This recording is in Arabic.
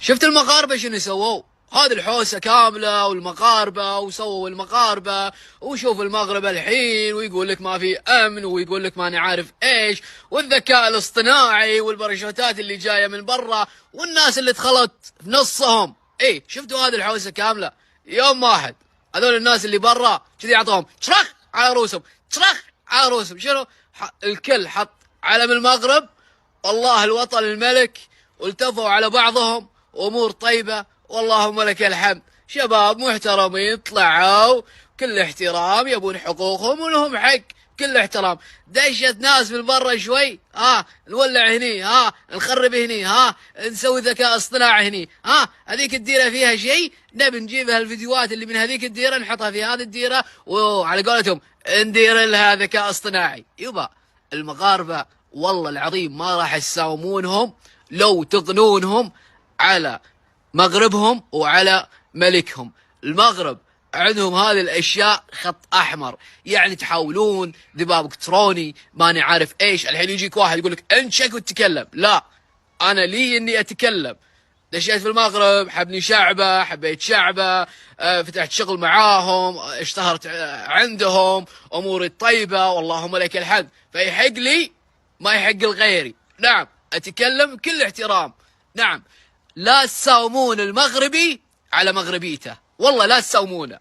شفت المغاربة شنو سووا؟ هذه الحوسة كاملة والمغاربة وسووا المغاربة، وشوف المغرب الحين ويقول لك ما في أمن ويقول لك ماني عارف إيش، والذكاء الاصطناعي والبرشوتات اللي جاية من برا والناس اللي دخلت في نصهم. إيه شفتوا هذه الحوسة كاملة؟ يوم واحد هذول الناس اللي برا كذي يعطوهم ترخ على رؤوسهم، ترخ على رؤوسهم. شنو؟ الكل حط علم المغرب، والله الوطن الملك، والتفوا على بعضهم، امور طيبه واللهم لك الحمد. شباب محترمين طلعوا كل احترام، يبون حقوقهم ولهم حق كل احترام. دشت ناس من برا شوي، نولع هني، نخرب هني، نسوي ذكاء اصطناعي هني، هذيك الديره فيها شيء نبي نجيبها الفيديوهات اللي من هذيك الديره نحطها في هذه الديره، وعلى قولتهم ندير لها ذكاء اصطناعي. يبا المغاربه والله العظيم ما راح تساومونهم لو تغنونهم على مغربهم وعلى ملكهم. المغرب عندهم هذه الاشياء خط احمر، يعني تحاولون ذباب الكتروني ماني عارف ايش. الحين يجيك واحد يقول لك انشك وتتكلم، لا انا لي اني اتكلم. دشيت في المغرب، حبني شعبه، حبيت شعبه، فتحت شغل معاهم، اشتهرت عندهم، اموري طيبه واللهم لك الحمد. فيحق لي ما يحق لغيري. نعم اتكلم بكل احترام. نعم لا تساومون المغربي على مغربيته، والله لا تساومونه.